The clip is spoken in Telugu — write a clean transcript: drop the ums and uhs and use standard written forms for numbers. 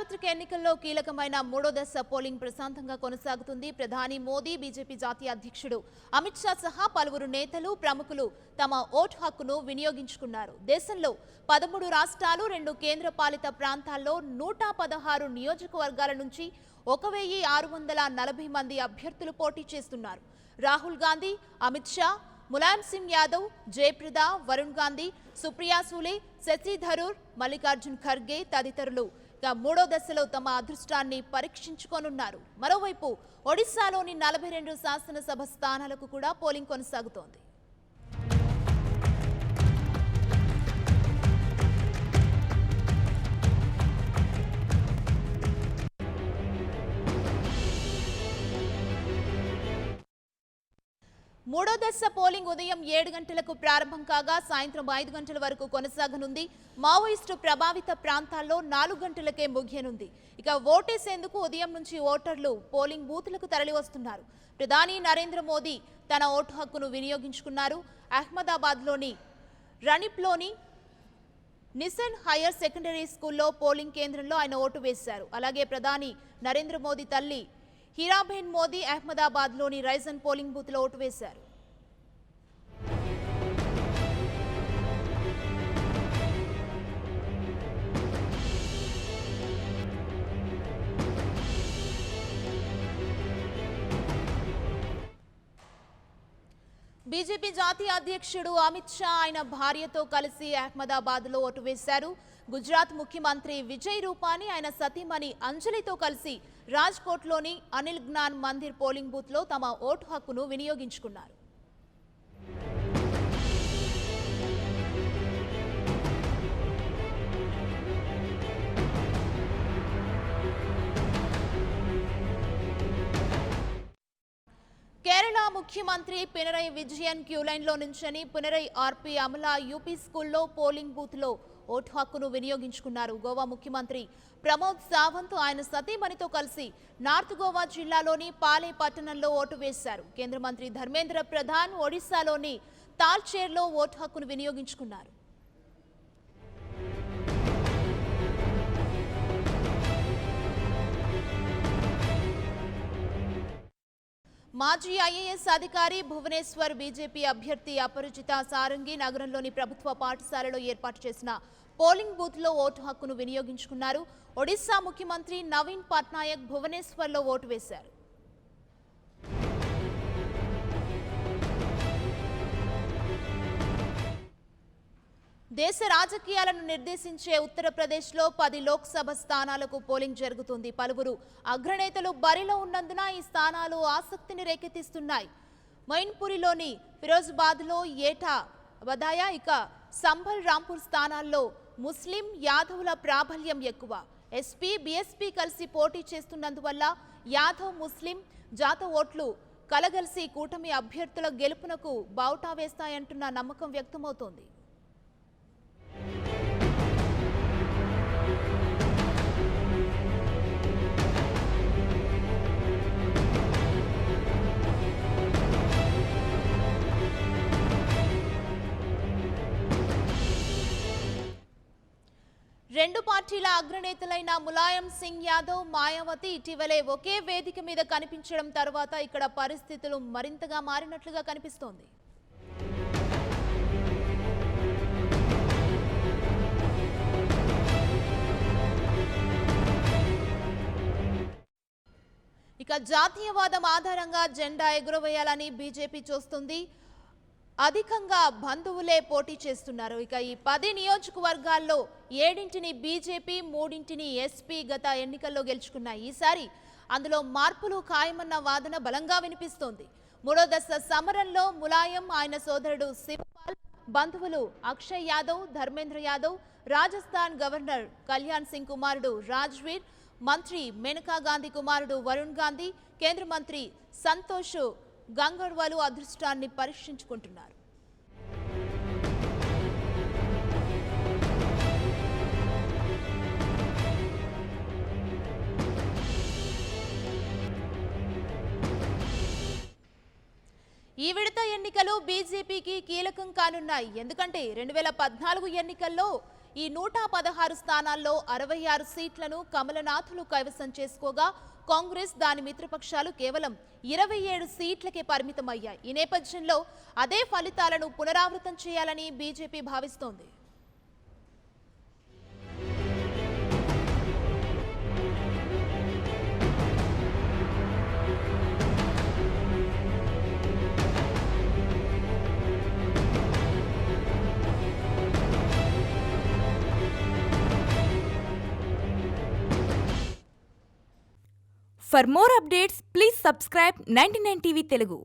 సార్వత్రిక ఎన్నికల్లో కీలకమైన మూడో దశ పోలింగ్ ప్రశాంతంగా కొనసాగుతుంది. ప్రధాని మోదీ, బీజేపీ జాతీయ అధ్యక్షుడు అమిత్ షా సహా పలువురు నేతలు, ప్రముఖులు తమ ఓటు హక్కును వినియోగించుకున్నారు. దేశంలో 13 రాష్ట్రాలు, 2 కేంద్రపాలిత ప్రాంతాల్లో 116 నియోజకవర్గాల నుంచి 1640 మంది అభ్యర్థులు పోటీ చేస్తున్నారు. రాహుల్ గాంధీ, అమిత్ షా, ములాయం సింగ్ యాదవ్, జయప్రద, వరుణ్ గాంధీ, సుప్రియా సూలే, శశి థరూర్, మల్లికార్జున్ ఖర్గే తదితరులు మూడో దశలో తమ అదృష్టాన్ని పరీక్షించుకోనున్నారు. మరోవైపు ఒడిశాలోని 42 శాసనసభ స్థానాలకు కూడా పోలింగ్ కొనసాగుతోంది. మూడో దశ పోలింగ్ ఉదయం 7 గంటలకు ప్రారంభం కాగా సాయంత్రం 5 గంటల వరకు కొనసాగనుంది. మావోయిస్టు ప్రభావిత ప్రాంతాల్లో 4 గంటలకే ముగియనుంది. ఇక ఓటేసేందుకు ఉదయం నుంచి ఓటర్లు పోలింగ్ బూత్లకు తరలివస్తున్నారు. ప్రధాని నరేంద్ర మోదీ తన ఓటు హక్కును వినియోగించుకున్నారు. అహ్మదాబాద్లోని రణిప్లోని నిసన్ హైయర్ సెకండరీ స్కూల్లో పోలింగ్ కేంద్రంలో ఆయన ఓటు వేశారు. అలాగే ప్రధాని నరేంద్ర మోదీ తల్లి హీరాబెన్ మోదీ అహ్మదాబాద్లోని రైజన్ పోలింగ్ బూత్లో ఓటు వేశారు. బీజేపీ జాతీయ అధ్యక్షుడు అమిత్ షా ఆయన భార్యతో కలిసి అహ్మదాబాద్లో ఓటు వేశారు. గుజరాత్ ముఖ్యమంత్రి విజయ్ రూపానీ ఆయన సతీమణి అంజలితో కలిసి రాజ్కోట్లోని అనిల్ జ్ఞాన్ మందిర్ పోలింగ్ బూత్లో తమ ఓటు హక్కును వినియోగించుకున్నారు. కేరళ ముఖ్యమంత్రి పినరయి విజయన్ క్యూలైన్లో నుంచని పినరయి ఆర్పీ అమలా యూపీ స్కూల్లో పోలింగ్ బూత్లో ఓటు హక్కును వినియోగించుకున్నారు. గోవా ముఖ్యమంత్రి ప్రమోద్ సావంత్ ఆయన సతీమణితో కలిసి నార్త్ గోవా జిల్లాలోని పాలే పట్టణంలో ఓటు వేశారు. కేంద్ర మంత్రి ధర్మేంద్ర ప్రధాన్ ఒడిశాలోని తాల్చేర్లో ఓటు హక్కును వినియోగించుకున్నారు. మాజీ ఐఏఎస్ అధికారి భువనేశ్వర్ బీజేపీ అభ్యర్థి అపరిచిత సారంగి నగరంలోని ప్రభుత్వ పాఠశాలలో ఏర్పాటు చేసిన పోలింగ్ బూత్లో ఓటు హక్కును వినియోగించుకున్నారు. ఒడిశా ముఖ్యమంత్రి నవీన్ పట్నాయక్ భువనేశ్వర్లో ఓటు వేశారు. దేశ రాజకీయాలను నిర్దేశించే ఉత్తరప్రదేశ్లో 10 లోక్సభ స్థానాలకు పోలింగ్ జరుగుతుంది. పలువురు అగ్రనేతలు బరిలో ఉన్నందున ఈ స్థానాలు ఆసక్తిని రేకెత్తిస్తున్నాయి. మైన్పురిలోని ఫిరోజాబాద్లో ఏటా వదాయా, ఇక సంభల్ రాంపూర్ స్థానాల్లో ముస్లిం యాదవుల ప్రాబల్యం ఎక్కువ. ఎస్పీ, బీఎస్పీ కలిసి పోటీ చేస్తున్నందువల్ల యాదవ్, ముస్లిం జాత ఓట్లు కలగలిసి కూటమి అభ్యర్థుల గెలుపునకు బావుటా వేస్తాయంటున్న నమ్మకం వ్యక్తమవుతోంది. రెండు పార్టీల అగ్రనేతలైన ములాయం సింగ్ యాదవ్, మాయావతి ఇటీవలే ఒకే వేదిక మీద కనిపించడం తర్వాత ఇక్కడ పరిస్థితులు మరింతగా మారినట్లుగా కనిపిస్తోంది. ఇక జాతీయవాదం ఆధారంగా జెండా ఎగురవేయాలని బీజేపీ చూస్తుంది. అధికంగా బంధువులే పోటీ చేస్తున్నారు. ఇక ఈ 10 నియోజకవర్గాల్లో 7ంటిని బీజేపీ, 3ంటిని ఎస్పీ గత ఎన్నికల్లో గెలుచుకున్నాయి. ఈసారి అందులో మార్పులు ఖాయమన్న వాదన బలంగా వినిపిస్తోంది. మూడో దశ సమరంలో ములాయం, ఆయన సోదరుడు శివపాల్, బంధువులు అక్షయ్ యాదవ్, ధర్మేంద్ర యాదవ్, రాజస్థాన్ గవర్నర్ కళ్యాణ్ సింగ్ కుమారుడు రాజ్వీర్, మంత్రి మేనకా గాంధీ కుమారుడు వరుణ్ గాంధీ, కేంద్ర మంత్రి సంతోష్ గంగర్వాలు అదృష్టాన్ని పరీక్షించుకుంటున్నారు. ఈ విడత ఎన్నికలు బీజేపీకి కీలకం కానున్నాయి. ఎందుకంటే 2014 ఎన్నికల్లో ఈ 116 స్థానాల్లో 66 సీట్లను కమలనాథులు కైవసం చేసుకోగా కాంగ్రెస్ దాని మిత్రపక్షాలు కేవలం 27 సీట్లకే పరిమితమయ్యాయి. ఈ నేపథ్యంలో అదే ఫలితాలను పునరావృతం చేయాలని బీజేపీ భావిస్తోంది. For more updates, please subscribe 99 TV Telugu.